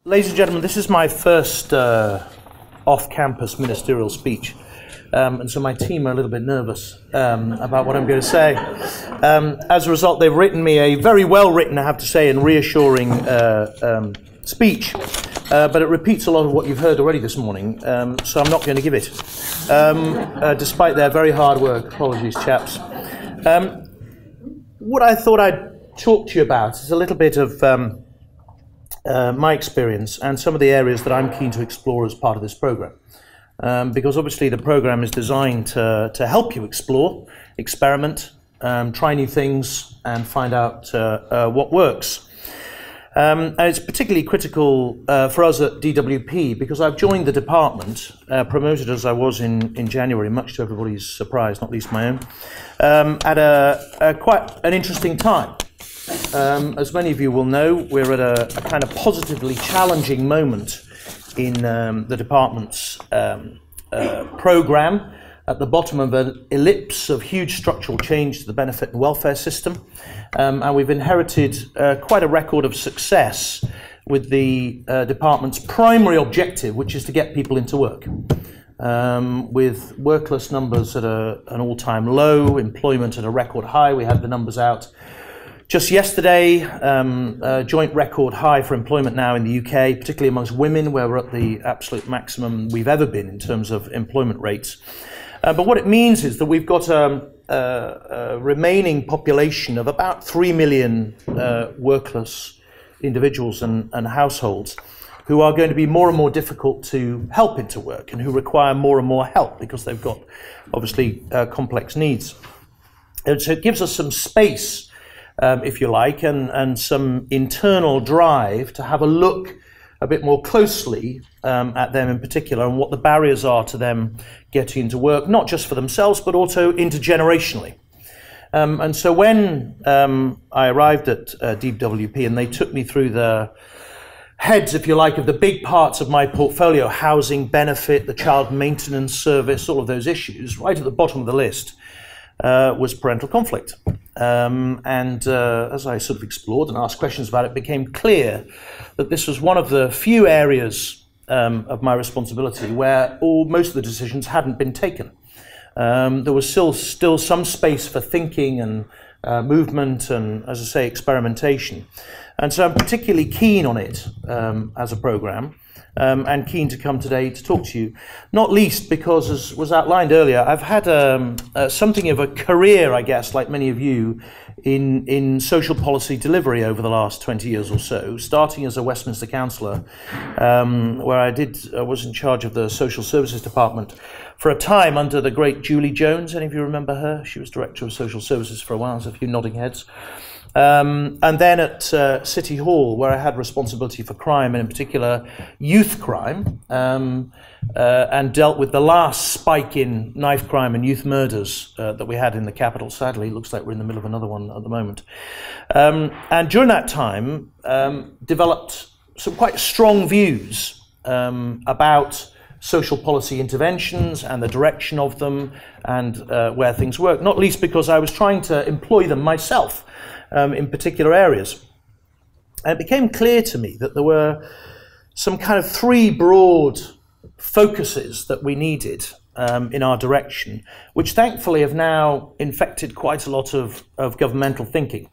Ladies and gentlemen, this is my first off-campus ministerial speech, and so my team are a little bit nervous about what I'm going to say. As a result, they've written me a very well-written, I have to say, and reassuring speech, but it repeats a lot of what you've heard already this morning, so I'm not going to give it, despite their very hard work. Apologies, chaps. What I thought I'd talk to you about is a little bit of my experience and some of the areas that I'm keen to explore as part of this program. Because obviously the program is designed to help you explore, experiment, try new things and find out what works. And it's particularly critical for us at DWP because I've joined the department, promoted as I was in January, much to everybody's surprise, not least my own, at a quite an interesting time. As many of you will know, we're at a kind of positively challenging moment in the department's program, at the bottom of an ellipse of huge structural change to the benefit and welfare system. And we've inherited quite a record of success with the department's primary objective, which is to get people into work. With workless numbers at an all-time low, employment at a record high. We had the numbers out just yesterday, joint record high for employment now in the UK, particularly amongst women, where we're at the absolute maximum we've ever been in terms of employment rates. But what it means is that we've got a remaining population of about 3 million workless individuals and households who are going to be more and more difficult to help into work and who require more and more help because they've got, obviously, complex needs. And so it gives us some space, if you like, and some internal drive to have a look a bit more closely at them in particular and what the barriers are to them getting into work, not just for themselves, but also intergenerationally. And so when I arrived at DWP and they took me through the heads, if you like, of the big parts of my portfolio, housing, benefit, the child maintenance service, all of those issues, right at the bottom of the list was parental conflict. As I sort of explored and asked questions about it, it became clear that this was one of the few areas of my responsibility where most of the decisions hadn't been taken. There was still some space for thinking and movement and, as I say, experimentation. And so I'm particularly keen on it as a program. And keen to come today to talk to you, not least because, as was outlined earlier, I've had something of a career, I guess, like many of you, in social policy delivery over the last 20 years or so, starting as a Westminster councillor, where I was in charge of the social services department for a time under the great Julie Jones. Any of you remember her? She was director of social services for a while. There's a few nodding heads. And then at City Hall, where I had responsibility for crime, and in particular youth crime, and dealt with the last spike in knife crime and youth murders that we had in the capital. Sadly, it looks like we're in the middle of another one at the moment. And during that time, developed some quite strong views about social policy interventions and the direction of them and where things work, not least because I was trying to employ them myself in particular areas. And it became clear to me that there were some kind of three broad focuses that we needed in our direction, which thankfully have now infected quite a lot of governmental thinking.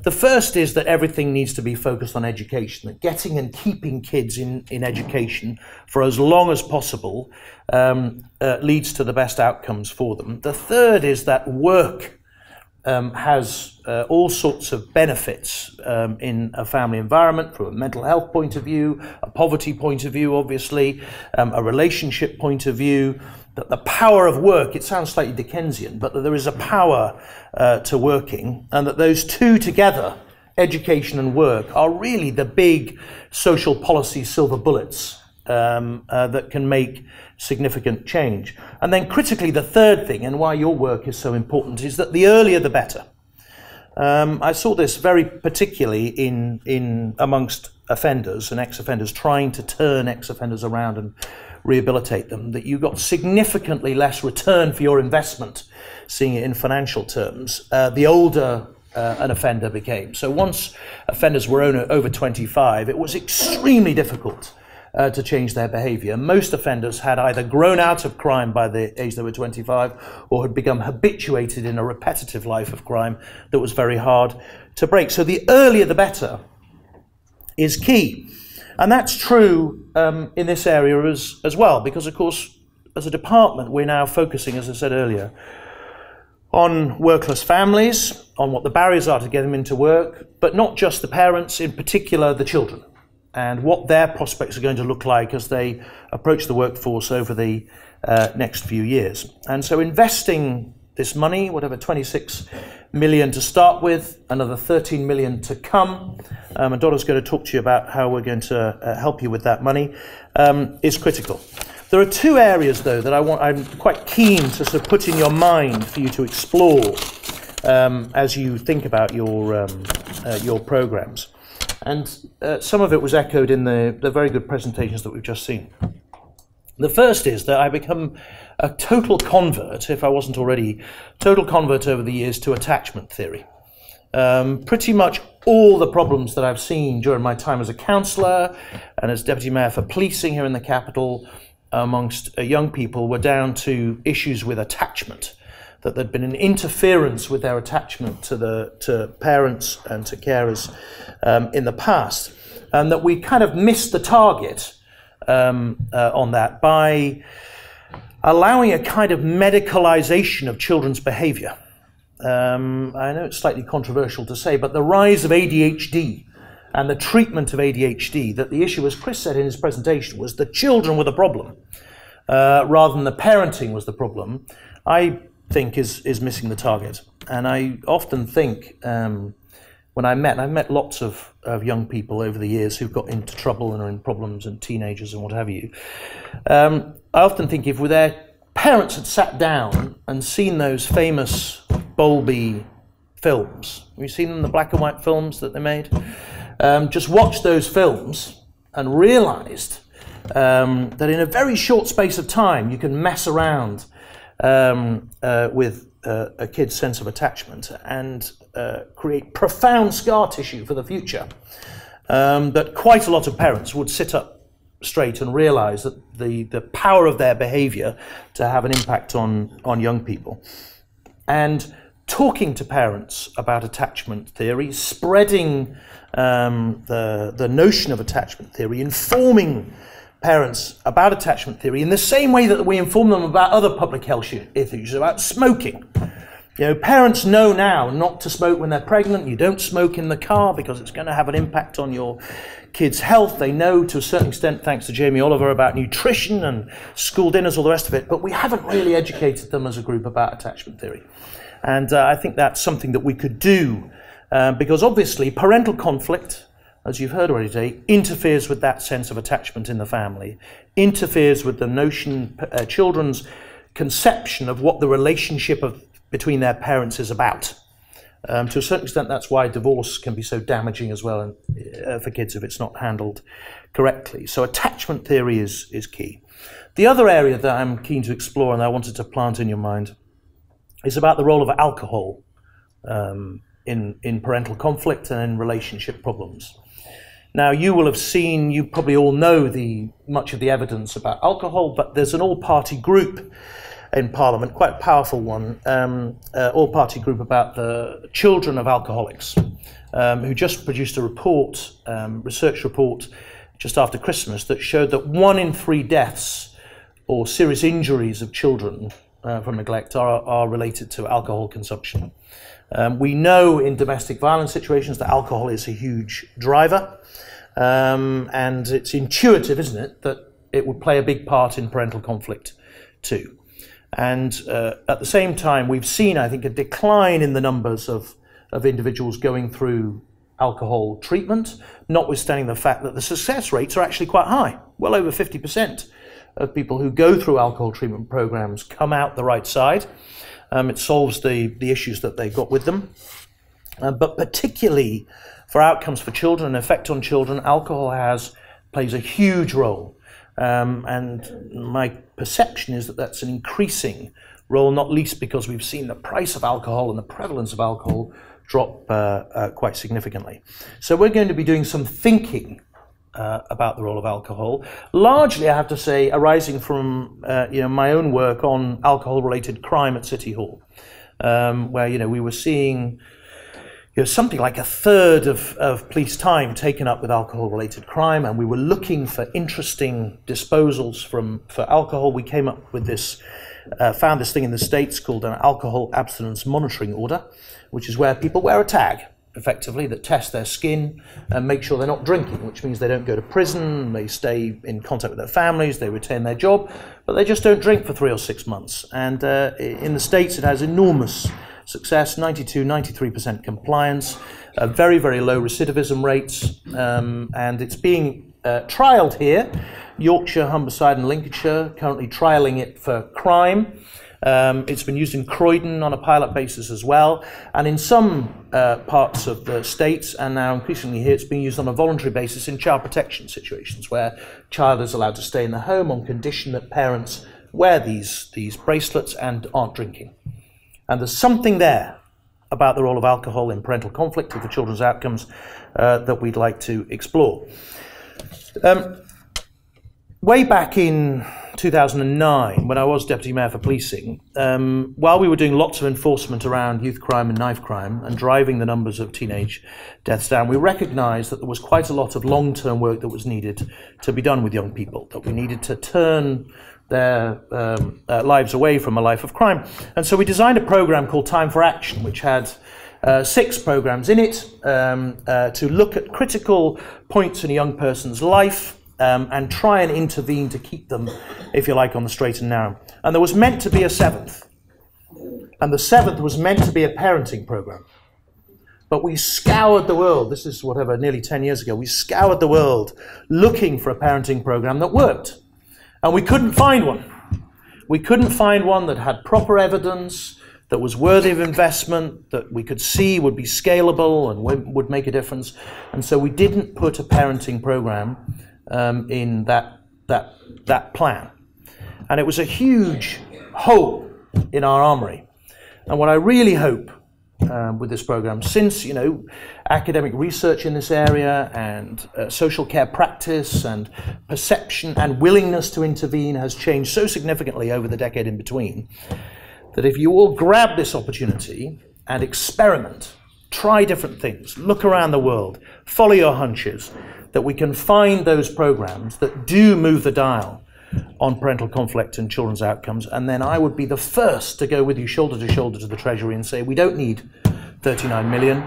The first is that everything needs to be focused on education, that getting and keeping kids in education for as long as possible leads to the best outcomes for them. The third is that work has all sorts of benefits in a family environment, from a mental health point of view, a poverty point of view, obviously, a relationship point of view, that the power of work, it sounds slightly Dickensian, but that there is a power to working, and that those two together, education and work, are really the big social policy silver bullets that can make significant change. And then critically, the third thing, and why your work is so important, is that the earlier the better. I saw this very particularly in amongst offenders and ex-offenders, trying to turn ex-offenders around and rehabilitate them, that you got significantly less return for your investment, seeing it in financial terms, the older an offender became. So once offenders were over 25, it was extremely difficult to change their behaviour. Most offenders had either grown out of crime by the age they were 25 or had become habituated in a repetitive life of crime that was very hard to break. So the earlier the better is key. And that's true in this area as well, because of course, as a department, we're now focusing, as I said earlier, on workless families, on what the barriers are to get them into work, but not just the parents, in particular the children, and what their prospects are going to look like as they approach the workforce over the next few years. And so investing this money, whatever, 26 million to start with, another 13 million to come, and Dora's going to talk to you about how we're going to help you with that money, is critical. There are two areas, though, that I'm quite keen to sort of put in your mind for you to explore as you think about your programs. And some of it was echoed in the very good presentations that we've just seen. The first is that I become a total convert, if I wasn't already, total convert over the years to attachment theory. Pretty much all the problems that I've seen during my time as a counsellor and as Deputy Mayor for Policing here in the capital amongst young people were down to issues with attachment, that there'd been an interference with their attachment to parents and to carers in the past, and that we kind of missed the target on that by allowing a kind of medicalisation of children's behaviour. I know it's slightly controversial to say, but the rise of ADHD and the treatment of ADHD, that the issue, as Chris said in his presentation, was the children were the problem, rather than the parenting was the problem, I think is missing the target. And I often think, when I've met lots of young people over the years who've got into trouble and are in problems, and teenagers and what have you, I often think if their parents had sat down and seen those famous Bowlby films, have you seen them, the black and white films that they made? Just watched those films and realised that in a very short space of time you can mess around with a kid's sense of attachment and create profound scar tissue for the future, that quite a lot of parents would sit up straight and realise that the power of their behaviour to have an impact on young people. And talking to parents about attachment theory, spreading the notion of attachment theory, informing parents about attachment theory in the same way that we inform them about other public health issues, about smoking. You know, parents know now not to smoke when they're pregnant. You don't smoke in the car because it's going to have an impact on your kids' health. They know to a certain extent, thanks to Jamie Oliver, about nutrition and school dinners, all the rest of it, but we haven't really educated them as a group about attachment theory. And I think that's something that we could do, because obviously parental conflict, as you've heard already today, interferes with that sense of attachment in the family, interferes with the notion, children's conception of what the relationship between their parents is about. To a certain extent, that's why divorce can be so damaging as well for kids if it's not handled correctly. So attachment theory is key. The other area that I'm keen to explore and I wanted to plant in your mind is about the role of alcohol in parental conflict and in relationship problems. Now, you will have seen, you probably all know much of the evidence about alcohol, but there's an all-party group in Parliament, quite a powerful one, all-party group about the children of alcoholics, who just produced a report, research report, just after Christmas that showed that 1 in 3 deaths or serious injuries of children from neglect are related to alcohol consumption. We know in domestic violence situations that alcohol is a huge driver, and it's intuitive, isn't it, that it would play a big part in parental conflict too. And at the same time, we've seen, I think, a decline in the numbers of individuals going through alcohol treatment, notwithstanding the fact that the success rates are actually quite high. Well over 50% of people who go through alcohol treatment programs come out the right side. It solves the issues that they've got with them. But particularly for outcomes for children and effect on children, alcohol plays a huge role. And my perception is that that's an increasing role, not least because we've seen the price of alcohol and the prevalence of alcohol drop quite significantly. So we're going to be doing some thinking about the role of alcohol, largely, I have to say, arising from my own work on alcohol-related crime at City Hall, where we were seeing something like a third of police time taken up with alcohol-related crime, and we were looking for interesting disposals for alcohol. We came up with this, found this thing in the States called an alcohol abstinence monitoring order, which is where people wear a tag, effectively, that tests their skin and make sure they're not drinking, which means they don't go to prison, they stay in contact with their families, they retain their job, but they just don't drink for 3 or 6 months. And in the States, it has enormous success, 92-93% compliance, very, very low recidivism rates, and it's being trialled here. Yorkshire, Humberside and Lincolnshire currently trialling it for crime. It's been used in Croydon on a pilot basis as well, and in some parts of the States, and now increasingly here, it's being used on a voluntary basis in child protection situations where child is allowed to stay in the home on condition that parents wear these bracelets and aren't drinking. And there's something there about the role of alcohol in parental conflict and for children's outcomes that we'd like to explore. Way back in 2009, when I was Deputy Mayor for Policing, while we were doing lots of enforcement around youth crime and knife crime and driving the numbers of teenage deaths down, we recognised that there was quite a lot of long-term work that was needed to be done with young people, that we needed to turn their lives away from a life of crime. And so we designed a programme called Time for Action, which had 6 programmes in it to look at critical points in a young person's life and try and intervene to keep them, if you like, on the straight and narrow. And there was meant to be a 7th. And the 7th was meant to be a parenting programme. But we scoured the world, this is whatever, nearly 10 years ago, we scoured the world looking for a parenting programme that worked. And we couldn't find one. We couldn't find one that had proper evidence, that was worthy of investment, that we could see would be scalable and would make a difference. And so we didn't put a parenting program in that plan. And it was a huge hole in our armory. And what I really hope with this program, since academic research in this area and social care practice and perception and willingness to intervene has changed so significantly over the decade in between, that if you all grab this opportunity and experiment, try different things, look around the world, follow your hunches, that we can find those programs that do move the dial on parental conflict and children's outcomes, and then I would be the first to go with you shoulder to shoulder to the Treasury and say, we don't need 39 million,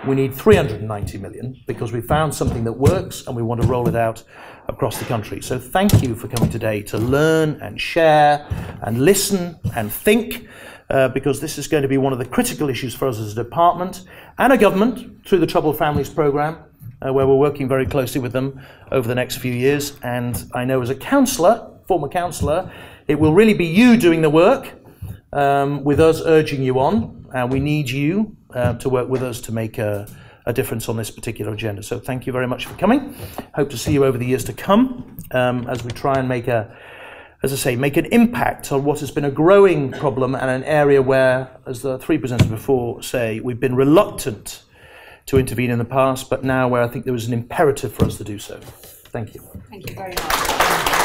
we need 390 million, because we found something that works and we want to roll it out across the country. So thank you for coming today to learn and share and listen and think, because this is going to be one of the critical issues for us as a department and a government through the Troubled Families Programme, where we're working very closely with them over the next few years. And I know as a councillor, former councillor, it will really be you doing the work, with us urging you on, and we need you to work with us to make a difference on this particular agenda. So thank you very much for coming. Hope to see you over the years to come as we try and make make an impact on what has been a growing problem and an area where, as the 3 presenters before say, we've been reluctant to intervene in the past, but now where I think there was an imperative for us to do so. Thank you. Thank you very much.